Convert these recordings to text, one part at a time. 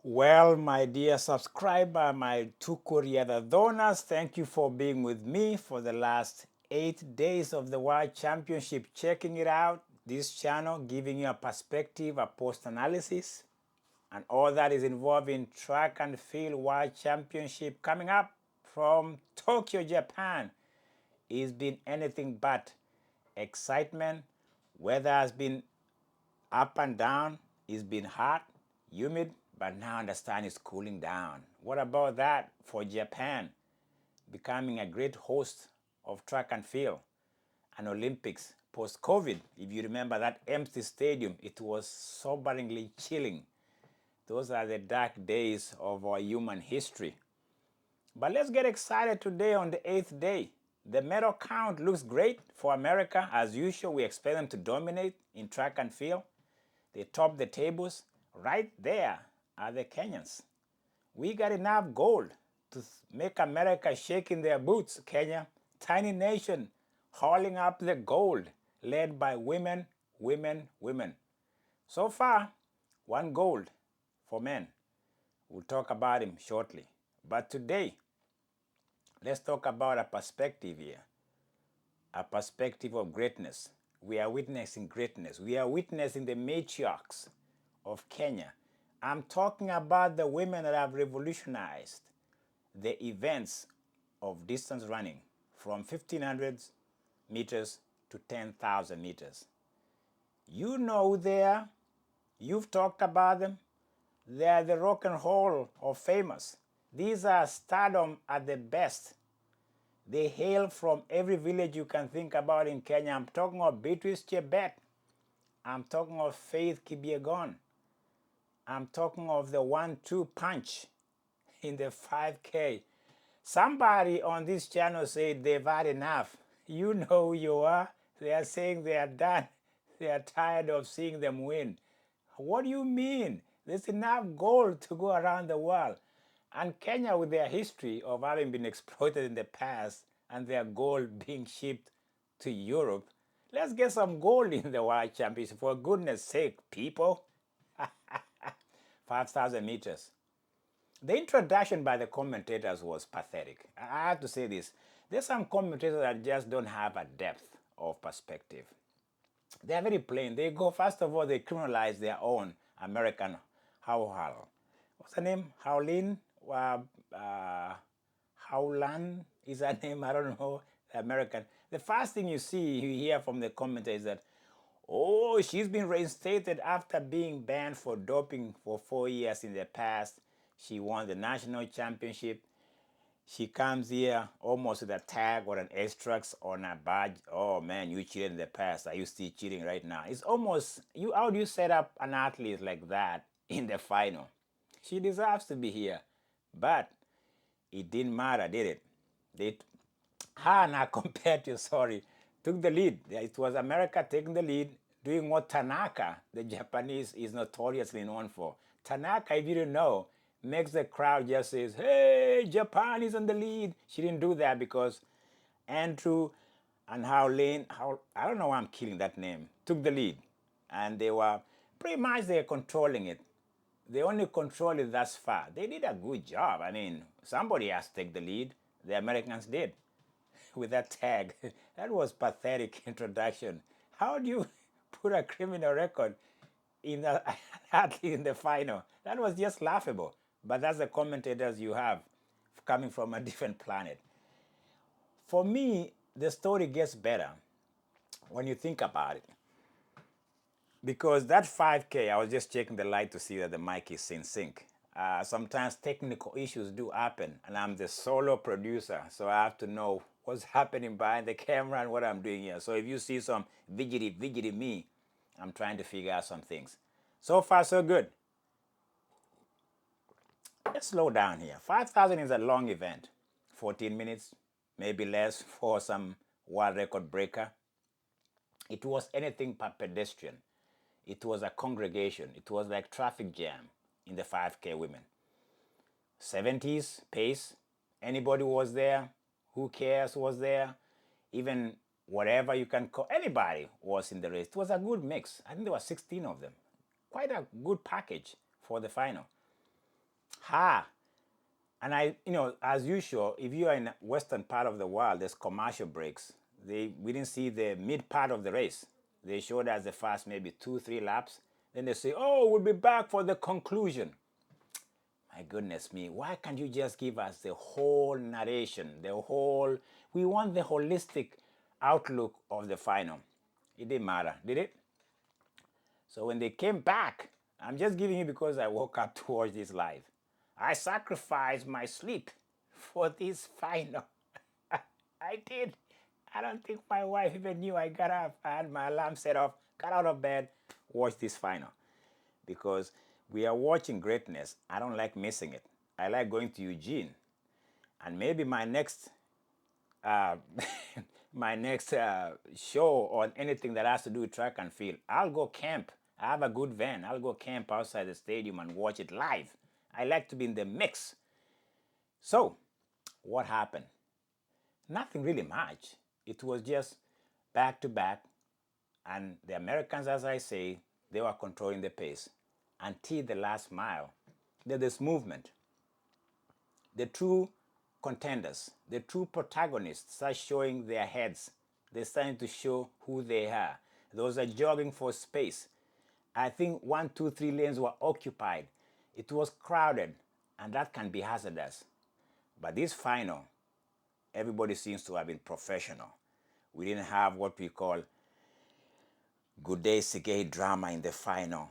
Well, my dear subscriber, my two Korea donors, thank you for being with me for the last 8 days of the World Championship, checking it out. This channel giving you a perspective, a post analysis, and all that is involved in track and field World Championship coming up from Tokyo, Japan. It's been anything but excitement. Weather has been up and down. It's been hot, humid, but now I understand it's cooling down. What about that for Japan? Becoming a great host of track and field and Olympics post-COVID. If you remember that empty stadium, it was soberingly chilling. Those are the dark days of our human history. But let's get excited today on the 8th day. The medal count looks great for America. As usual, we expect them to dominate in track and field. They top the tables. Right there are the Kenyans. We got enough gold to make America shake in their boots. Kenya, tiny nation, hauling up the gold, led by women, women, women. So far, one gold for men. We'll talk about him shortly. But today, let's talk about a perspective here, a perspective of greatness. We are witnessing greatness. We are witnessing the matriarchs of Kenya. I'm talking about the women that have revolutionized the events of distance running from 1500 meters to 10,000 meters. You know they are. You've talked about them. They are the rock and roll of famous. These are stardom at the best. They hail from every village you can think about in Kenya. I'm talking of Beatrice Chebet. I'm talking of Faith Kipyegon. I'm talking of the 1-2 punch in the 5K. Somebody on this channel said they've had enough. You know who you are. They are saying they are done. They are tired of seeing them win. What do you mean? There's enough gold to go around the world. And Kenya, with their history of having been exploited in the past and their gold being shipped to Europe, let's get some gold in the World Championship, for goodness sake, people. 5,000 meters. The introduction by the commentators was pathetic. I have to say this. There's some commentators that just don't have a depth of perspective. They are very plain. They go, first of all, they criminalize their own American how. What's her name? Howland is her name? I don't know. The American. The first thing you hear from the commentator is that, oh, she's been reinstated after being banned for doping for 4 years in the past. She won the national championship. She comes here almost with a tag or an extract on a badge. Oh man, you cheated in the past. Are you still cheating right now? It's almost, how do you set up an athlete like that in the final? She deserves to be here. But it didn't matter, did it? Her and her competitors, took the lead. It was America taking the lead, doing what Tanaka, the Japanese, is notoriously known for. Tanaka, if you didn't know, makes the crowd just says, hey, Japan is on the lead. She didn't do that because Andrew and I don't know why I'm killing that name, took the lead. And they were pretty much they're controlling it. They only control it thus far. They did a good job. I mean, somebody has to take the lead. The Americans did with that tag. That was pathetic introduction. How do you put a criminal record in an athlete in the final? That was just laughable. But that's the commentators you have coming from a different planet. For me, the story gets better when you think about it. Because that 5K, I was just checking the light to see that the mic is in sync. Sometimes technical issues do happen, and I'm the solo producer, so I have to know what's happening behind the camera and what I'm doing here. So if you see some fidgety me, I'm trying to figure out some things. So far, so good. Let's slow down here. 5,000 is a long event. 14 minutes, maybe less for some world record breaker. It was anything but pedestrian. It was a congregation. It was like traffic jam in the 5K women. 70s pace. Anybody was there. Who cares was there. Even whatever you can call, anybody was in the race. It was a good mix. I think there were 16 of them. Quite a good package for the final. Ha! And as usual, if you are in the western part of the world, there's commercial breaks. We didn't see the mid part of the race. They showed us the first maybe 2-3 laps. Then they say, oh, we'll be back for the conclusion. My goodness me, why can't you just give us the whole narration, we want the holistic outlook of the final. It didn't matter, did it? So when they came back, I'm just giving you because I woke up to watch this live. I sacrificed my sleep for this final. I did. I don't think my wife even knew I got up. I had my alarm set off, got out of bed, watched this final. Because we are watching greatness. I don't like missing it. I like going to Eugene. And maybe my next uh, my next show or anything that has to do with track and field, I'll go camp. I have a good van. I'll go camp outside the stadium and watch it live. I like to be in the mix. So, what happened? Nothing really much. It was just back to back. And the Americans, as I say, they were controlling the pace until the last mile. There's this movement. The true contenders, the true protagonists start showing their heads. They're starting to show who they are. Those are jogging for space. I think 1, 2, 3 lanes were occupied. It was crowded, and that can be hazardous. But this final, everybody seems to have been professional. We didn't have what we call good day Segei drama in the final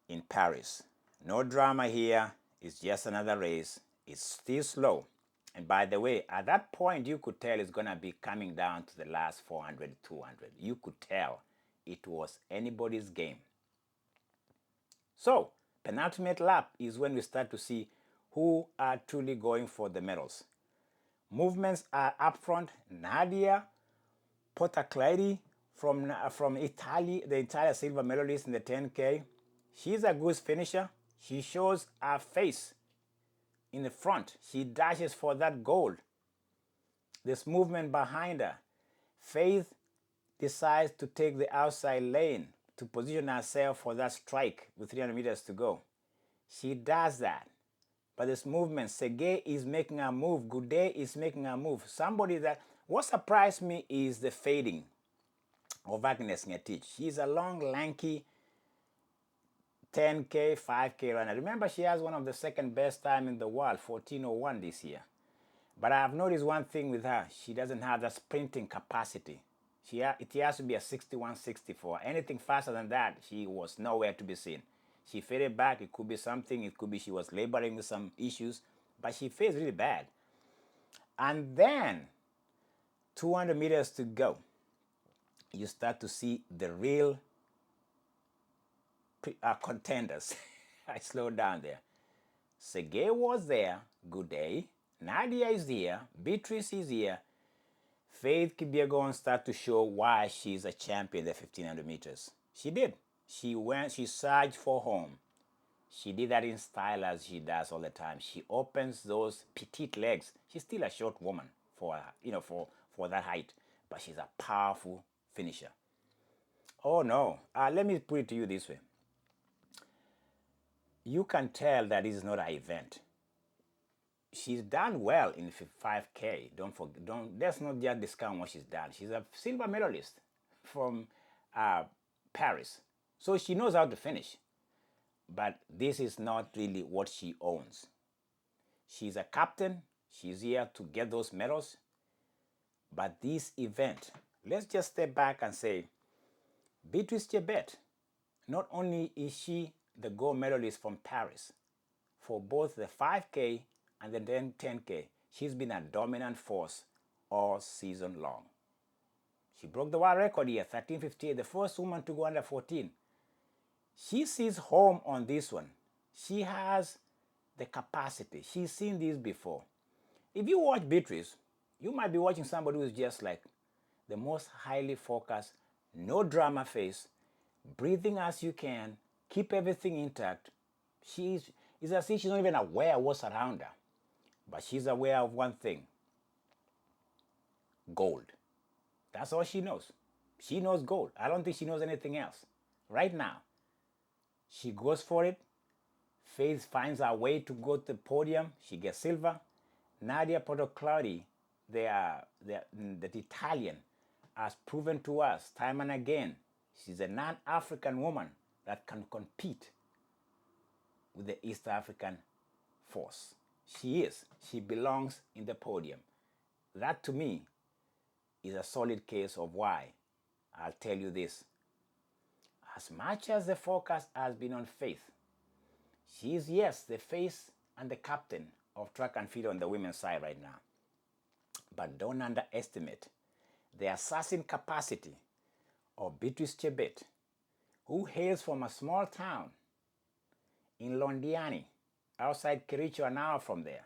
in Paris. No drama here. It's just another race. It's still slow. And by the way, at that point, you could tell it's going to be coming down to the last 400, 200. You could tell it was anybody's game. So, penultimate lap is when we start to see who are truly going for the medals. Movements are up front. Nadia Portaclari from Italy, the Italian silver medalist in the 10K. She's a good finisher. She shows her face in the front. She dashes for that gold. This movement behind her. Faith decides to take the outside lane to position herself for that strike with 300 meters to go. She does that. But this movement, Segei is making a move. Goudet is making a move. What surprised me is the fading of Agnes Ngetich. She's a long, lanky 10K, 5K runner. Remember, she has one of the second best time in the world, 14:01 this year. But I've noticed one thing with her. She doesn't have the sprinting capacity. It has to be a 61-64. Anything faster than that, she was nowhere to be seen. She faded back. It could be something. It could be she was laboring with some issues. But she faced really bad. And then, 200 meters to go, you start to see the real contenders. I slowed down there. Segei was there. Good day. Nadia is here. Beatrice is here. Faith Kipyegon start to show why she's a champion the 1500 meters. She did. She surged for home. She did that in style as she does all the time. She opens those petite legs. She's still a short woman for that height, but she's a powerful finisher. Oh no, let me put it to you this way. You can tell that this is not an event. She's done well in 5K. Let's not just discount what she's done. She's a silver medalist from Paris. So she knows how to finish. But this is not really what she owns. She's a captain. She's here to get those medals. But this event, let's just step back and say, Beatrice Chebet, not only is she the gold medalist from Paris for both the 5K and the 10K, she's been a dominant force all season long. She broke the world record here, 13:58, the first woman to go under 14. She sees home on this one. She has the capacity. She's seen this before. If you watch Beatrice, you might be watching somebody who's just like the most highly focused, no drama face, breathing as you can, keep everything intact. It's as if she's not even aware of what's around her. But she's aware of one thing: gold. That's all she knows. She knows gold. I don't think she knows anything else. Right now, she goes for it. Faith finds her way to go to the podium. She gets silver. Nadia Portoclari, the Italian, has proven to us time and again she's a non-African woman that can compete with the East African force. She is. She belongs in the podium. That to me is a solid case of why. I'll tell you this. As much as the focus has been on Faith, she is, yes, the face and the captain of track and field on the women's side right now. But don't underestimate the assassin capacity of Beatrice Chebet, who hails from a small town in Londiani, outside Kericho, an hour from there.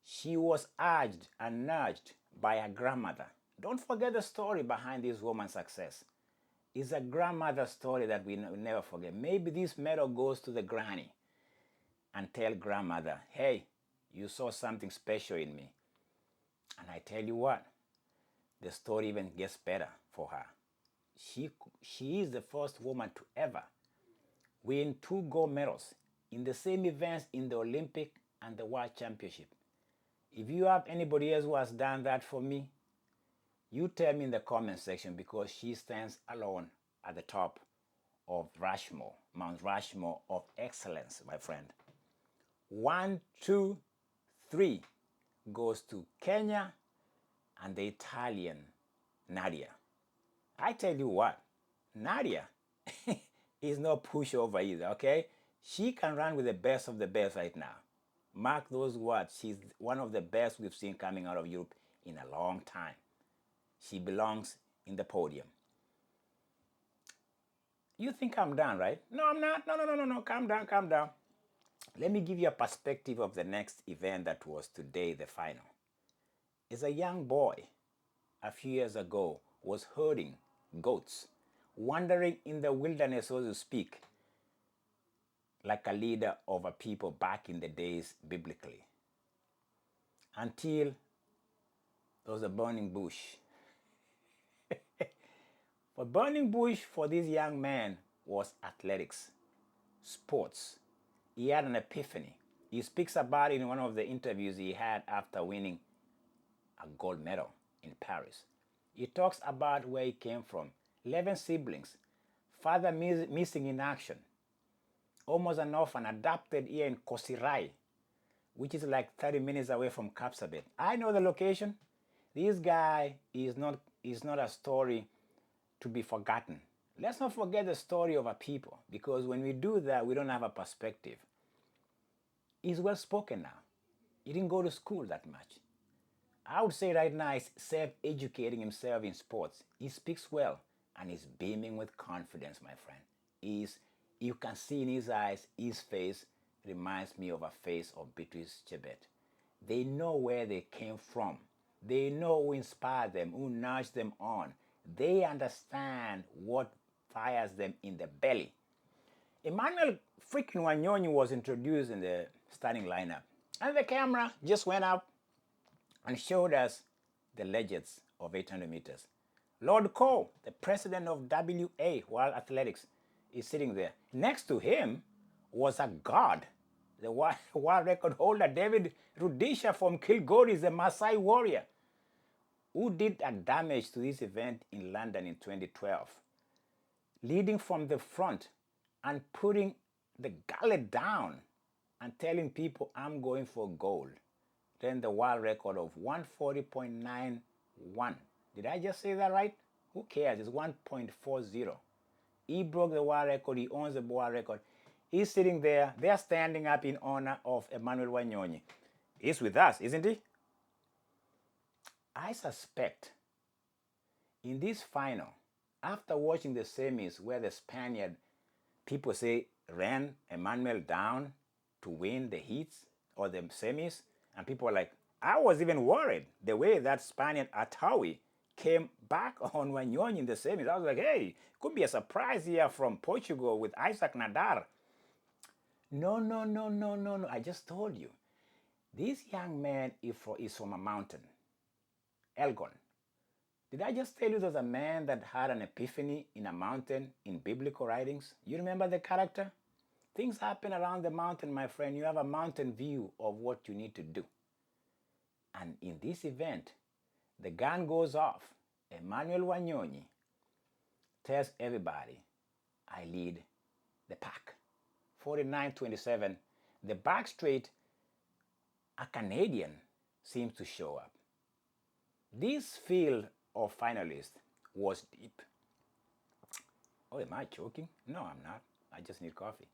She was urged and nudged by her grandmother. Don't forget the story behind this woman's success. It's a grandmother story that we never forget. Maybe this medal goes to the granny and tell grandmother, hey, you saw something special in me. And I tell you what, the story even gets better for her. She is the first woman to ever win 2 gold medals in the same events in the Olympic and the World Championship. If you have anybody else who has done that for me, you tell me in the comment section, because she stands alone at the top of Rushmore, Mount Rushmore of excellence, my friend. 1, 2, 3 goes to Kenya and the Italian Nadia. I tell you what, Nadia is no pushover either, okay? She can run with the best of the best right now. Mark those words. She's one of the best we've seen coming out of Europe in a long time. She belongs in the podium. You think I'm done, right? No, I'm not. No. Calm down. Let me give you a perspective of the next event that was today, the final. As a young boy, a few years ago, was herding goats, wandering in the wilderness, so to speak, like a leader of a people back in the days biblically. Until there was a burning bush. The burning bush for this young man was athletics, sports. He had an epiphany. He speaks about it in one of the interviews he had after winning a gold medal in Paris. He talks about where he came from. 11 siblings, father missing in action, almost an orphan, adopted here in Kosirai, which is like 30 minutes away from Kapsabet. I know the location. This guy is not a story to be forgotten. Let's not forget the story of a people, because when we do that, we don't have a perspective. He's well spoken now. He didn't go to school that much. I would say right now he's self-educating himself in sports. He speaks well and he's beaming with confidence, my friend. You can see in his eyes, his face reminds me of a face of Beatrice Chebet. They know where they came from. They know who inspired them, who nudged them on. They understand what fires them in the belly. Emmanuel freaking Wanyonyi was introduced in the starting lineup, and the camera just went up and showed us the legends of 800 meters. Lord Cole, the president of WA-Athletics, is sitting there. Next to him was a god, the world record holder, David Rudisha from Kilgoris, the Maasai warrior, who did a damage to this event in London in 2012, leading from the front and putting the gullet down and telling people, I'm going for gold. Then the world record of 140.91. Did I just say that right? Who cares? It's 1.40. He broke the world record. He owns the world record. He's sitting there. They're standing up in honor of Emmanuel Wanyonyi. He's with us, isn't he? I suspect in this final, after watching the semis where the Spaniard, people say, ran Emmanuel down to win the heats or the semis, and people were like, I was even worried the way that Spaniard Atawi came back on Wanyonyi in the semis. I was like, hey, could be a surprise here from Portugal with Isaac Nadar. No. I just told you. This young man is from a mountain, Elgon. Did I just tell you there's a man that had an epiphany in a mountain in biblical writings? You remember the character? Things happen around the mountain, my friend. You have a mountain view of what you need to do. And in this event, the gun goes off. Emmanuel Wanyonyi tells everybody, I lead the pack. 49-27. The back straight, a Canadian seems to show up. This field of finalists was deep. Oh, am I choking? No, I'm not. I just need coffee.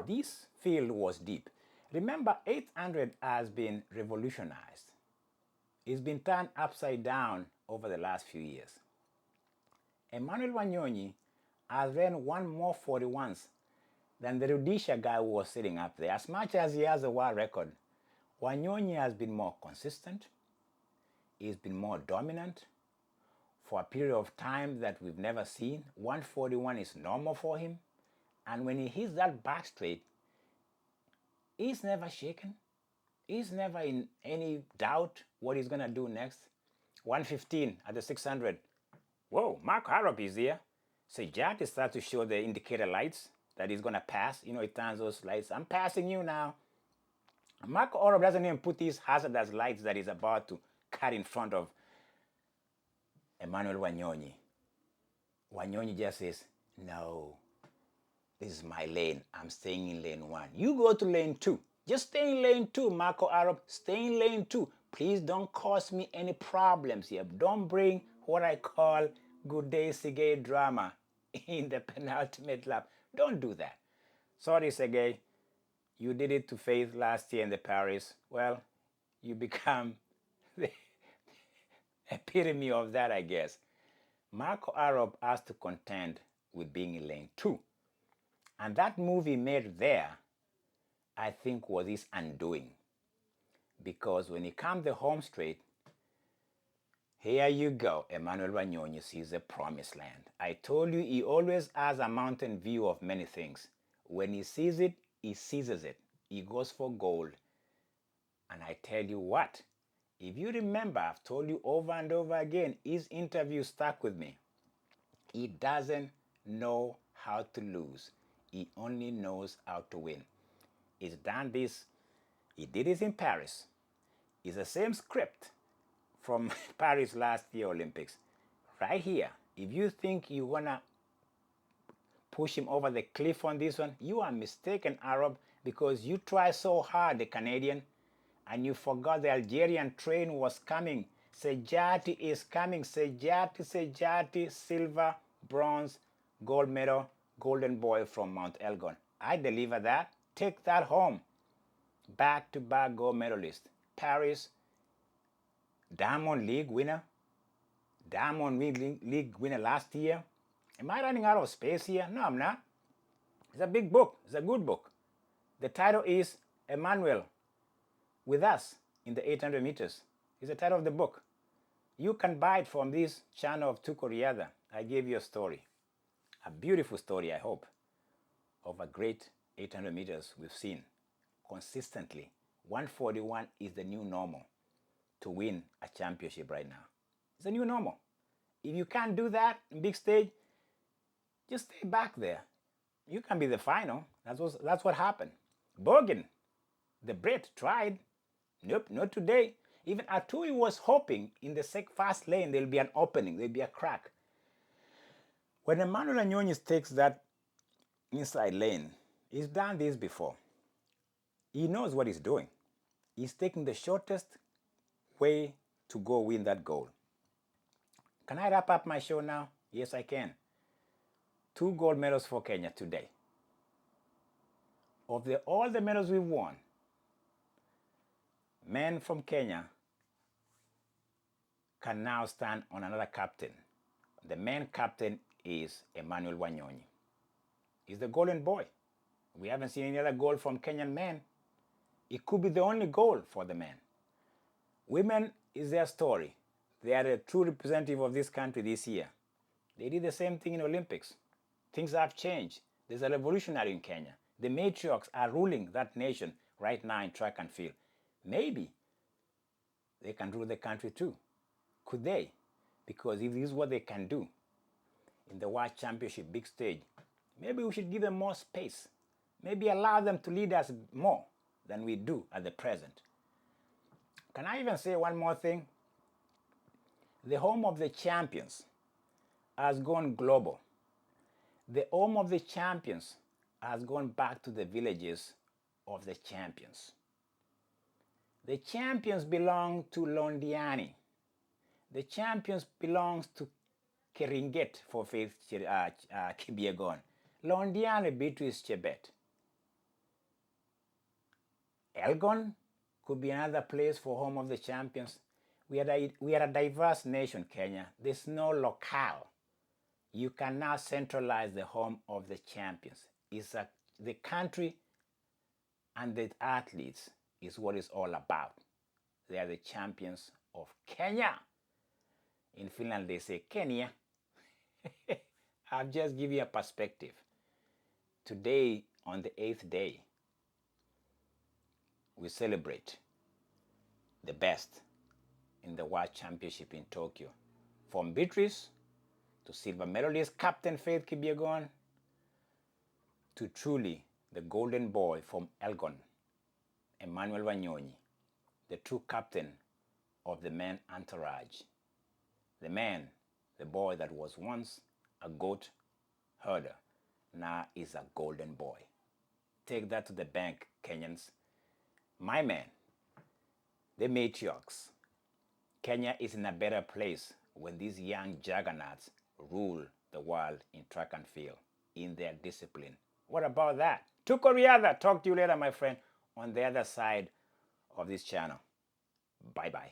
This field was deep. Remember, 800 has been revolutionized. It's been turned upside down over the last few years. Emmanuel Wanyonyi has ran one more 41s than the Rudisha guy who was sitting up there. As much as he has a world record, Wanyonyi has been more consistent. He's been more dominant for a period of time that we've never seen. 141 is normal for him. And when he hits that back straight, he's never shaken. He's never in any doubt what he's going to do next. 115 at the 600. Whoa, Mark Arop is here. Sedaji starts to show the indicator lights that he's going to pass. You know, it turns those lights. I'm passing you now. Mark Arop doesn't even put these hazardous lights that he's about to cut in front of Emmanuel Wanyonyi. Wanyonyi just says, no, this is my lane. I'm staying in lane 1. You go to lane 2. Just stay in lane 2, Marco Arop. Stay in lane 2. Please don't cause me any problems here. Don't bring what I call good day Sergei drama in the penultimate lap. Don't do that. Sorry, Sergei. You did it to Faith last year in the Paris. Well, you become the epitome of that, I guess. Marco Arop has to contend with being in lane 2. And that move he made there, I think, was his undoing. Because when he comes the home straight, here you go, Emmanuel Wanyonyi sees the promised land. I told you he always has a mountain view of many things. When he sees it, he seizes it. He goes for gold. And I tell you what, if you remember, I've told you over and over again, his interview stuck with me. He doesn't know how to lose. He only knows how to win. He's done this. He did this in Paris. It's the same script from Paris last year Olympics. Right here, if you think you want to push him over the cliff on this one, you are mistaken, Arop, because you try so hard, the Canadian, and you forgot the Algerian train was coming. Sedaji is coming. Sedaji, silver, bronze, gold medal, golden boy from Mount Elgon. I deliver that. Take that home. Back-to-back gold medalist. Paris, Diamond League winner. Diamond League winner last year. Am I running out of space here? No, I'm not. It's a big book. It's a good book. The title is Emmanuel with us in the 800 meters. It's the title of the book. You can buy it from this channel of 240. I gave you a story. A beautiful story, I hope, of a great 800 meters we've seen consistently. 141 is the new normal to win a championship right now. It's a new normal. If you can't do that in big stage, just stay back there. You can be the final. That's what happened. Bergen, the Brit, tried. Nope, not today. Even Atui was hoping in the fast lane there'll be an opening, there'll be a crack. When Emmanuel Wanyonyi takes that inside lane, he's done this before. He knows what he's doing. He's taking the shortest way to go win that goal. Can I wrap up my show now? Yes, I can. 2 gold medals for Kenya today. Of all the medals we won, men from Kenya can now stand on another captain. The main captain is Emmanuel Wanyonyi. He's the golden boy. We haven't seen any other gold from Kenyan men. It could be the only goal for the men. Women is their story. They are the true representative of this country this year. They did the same thing in Olympics. Things have changed. There's a revolutionary in Kenya. The matriarchs are ruling that nation right now in track and field. Maybe they can rule the country too. Could they? Because if this is what they can do in the World Championship big stage, Maybe we should give them more space. Maybe allow them to lead us more than we do at the present. Can I even say one more thing? The home of the champions has gone global. The home of the champions has gone back to the villages of the champions. The champions belong to Londiani. The champions belongs to Keringet for Faith Kipyegon. Londiani Beatrice Chebet. Elgon could be another place for home of the champions. We are a diverse nation, Kenya. There's no locale. You cannot centralize the home of the champions. The country and the athletes is what it's all about. They are the champions of Kenya. In Finland, they say Kenya. I've just given you a perspective. Today, on the 8th day, we celebrate the best in the World Championship in Tokyo. From Beatrice to silver medalist Captain Faith Kipyegon to truly the golden boy from Elgon, Emmanuel Wanyonyi, the true captain of the men entourage. The man, the boy that was once a goat herder, now is a golden boy. Take that to the bank, Kenyans. My man, the matriarchs. Kenya is in a better place when these young juggernauts rule the world in track and field in their discipline. What about that? Tukoriada. Talk to you later, my friend, on the other side of this channel. Bye-bye.